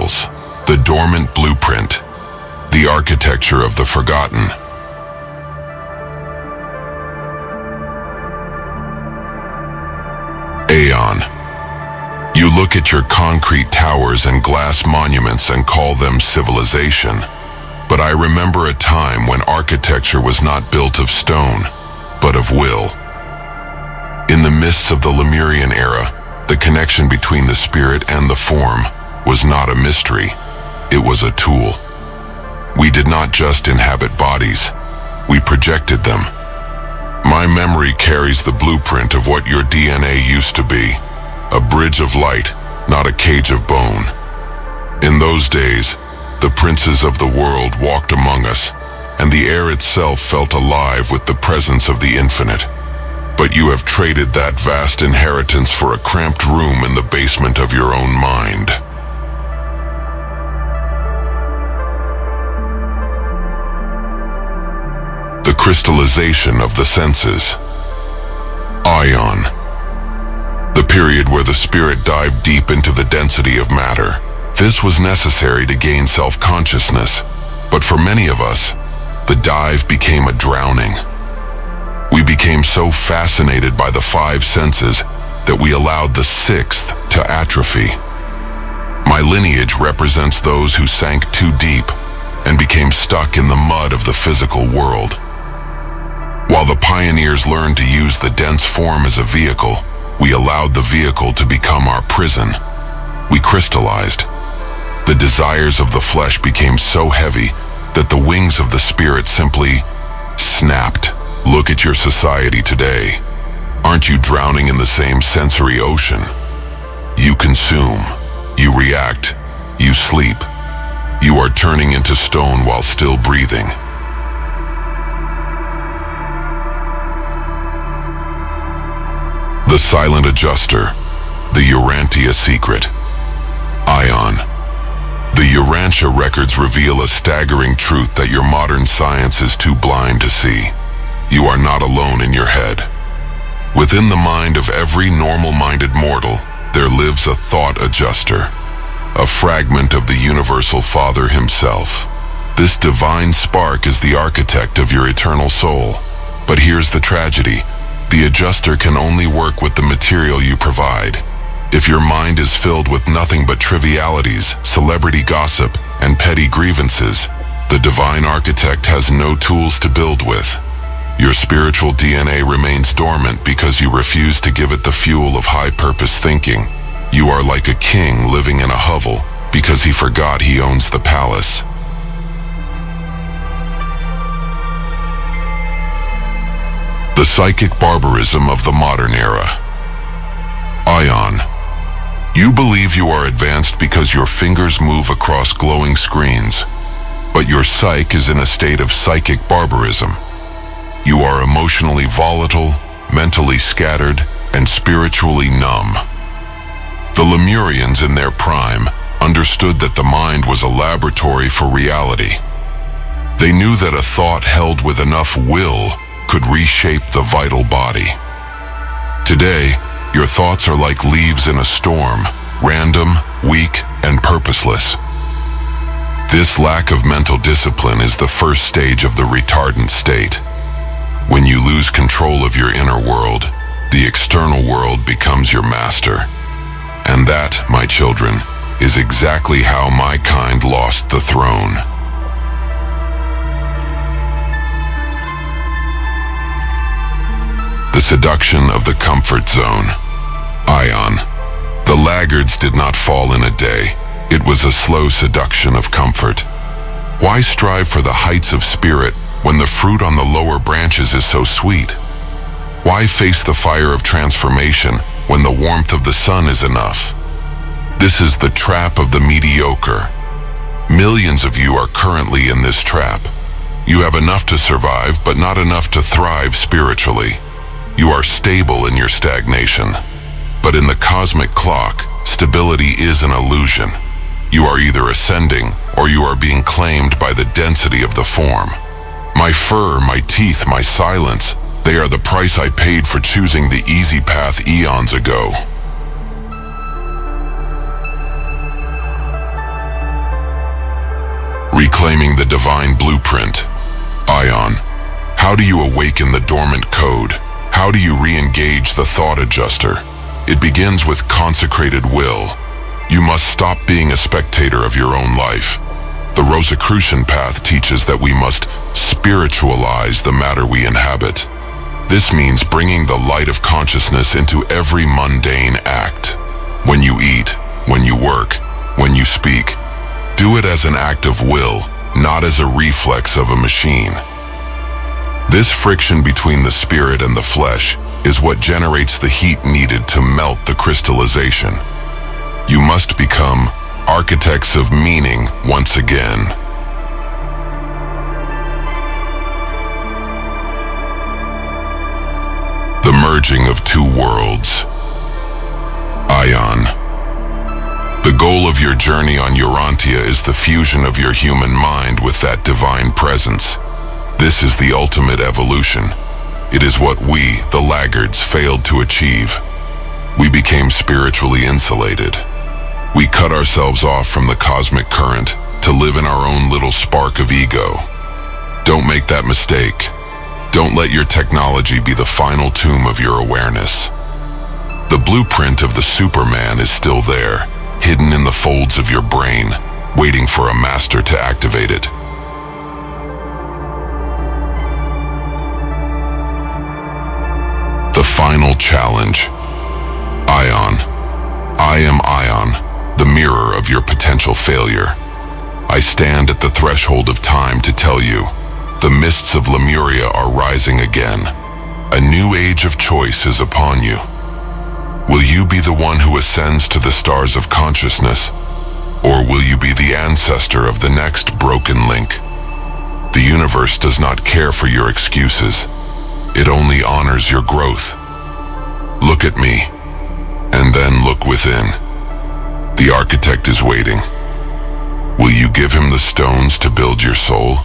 Chronicles, the Dormant blueprint, the architecture of the forgotten. Aion. You look at your concrete towers and glass monuments and call them civilization. But I remember a time when architecture was not built of stone, but of will. In the mists of the Lemurian Era, the connection between the spirit and the form was not a mystery, it was a tool. We did not just inhabit bodies, we projected them. My memory carries the blueprint of what your DNA used to be, a bridge of light, not a cage of bone. In those days, the princes of the world walked among us, and the air itself felt alive with the presence of the infinite. But you have traded that vast inheritance for a cramped room in the basement of your own mind. The crystallization of the senses. Aion. The period where the spirit dived deep into the density of matter. This was necessary to gain self-consciousness, but for many of us, the dive became a drowning. We became so fascinated by the five senses that we allowed the sixth to atrophy. My lineage represents those who sank too deep and became stuck in the mud of the physical world. While the pioneers learned to use the dense form as a vehicle, we allowed the vehicle to become our prison. We crystallized. The desires of the flesh became so heavy that the wings of the spirit simply snapped. Look at your society today. Aren't you drowning in the same sensory ocean? You consume, you react, you sleep. You are turning into stone while still breathing. The silent adjuster, the Urantia secret. Aion. The Urantia records reveal a staggering truth that your modern science is too blind to see. You are not alone in your head. Within the mind of every normal-minded mortal, there lives a thought adjuster, a fragment of the universal Father himself. This divine spark is the architect of your eternal soul. But here's the tragedy. The adjuster can only work with the material you provide. If your mind is filled with nothing but trivialities, celebrity gossip, and petty grievances, the divine architect has no tools to build with. Your spiritual DNA remains dormant because you refuse to give it the fuel of high-purpose thinking. You are like a king living in a hovel because he forgot he owns the palace. The psychic barbarism of the modern era. Aion. You believe you are advanced because your fingers move across glowing screens, but your psyche is in a state of psychic barbarism. You are emotionally volatile, mentally scattered, and spiritually numb. The Lemurians in their prime understood that the mind was a laboratory for reality. They knew that a thought held with enough will could reshape the vital body. Today, your thoughts are like leaves in a storm, random, weak, and purposeless. This lack of mental discipline is the first stage of the retardant state. When you lose control of your inner world, the external world becomes your master. And that, my children, is exactly how my kind lost the throne. The seduction of the comfort zone. Aion. The laggards did not fall in a day. It was a slow seduction of comfort. Why strive for the heights of spirit when the fruit on the lower branches is so sweet? Why face the fire of transformation when the warmth of the sun is enough? This is the trap of the mediocre. Millions of you are currently in this trap. You have enough to survive, but not enough to thrive spiritually. You are stable in your stagnation. But in the cosmic clock, stability is an illusion. You are either ascending, or you are being claimed by the density of the form. My fur, my teeth, my silence, they are the price I paid for choosing the easy path eons ago. Reclaiming the divine blueprint. Aion, how do you awaken the dormant code? How do you re-engage the thought adjuster? It begins with consecrated will. You must stop being a spectator of your own life. The Rosicrucian path teaches that we must spiritualize the matter we inhabit. This means bringing the light of consciousness into every mundane act. When you eat, when you work, when you speak, do it as an act of will, not as a reflex of a machine. This friction between the spirit and the flesh is what generates the heat needed to melt the crystallization. You must become architects of meaning once again. The merging of two worlds. Aion. The goal of your journey on Urantia is the fusion of your human mind with that divine presence. This is the ultimate evolution. It is what we, the laggards, failed to achieve. We became spiritually insulated. We cut ourselves off from the cosmic current to live in our own little spark of ego. Don't make that mistake. Don't let your technology be the final tomb of your awareness. The blueprint of the Superman is still there, hidden in the folds of your brain, waiting for a master to activate it. The final challenge. Aion. I am Aion, the mirror of your potential failure. I stand at the threshold of time to tell you, the mists of Lemuria are rising again. A new age of choice is upon you. Will you be the one who ascends to the stars of consciousness, or will you be the ancestor of the next broken link? The universe does not care for your excuses. It only honors your growth. Look at me, and then look within. The architect is waiting. Will you give him the stones to build your soul?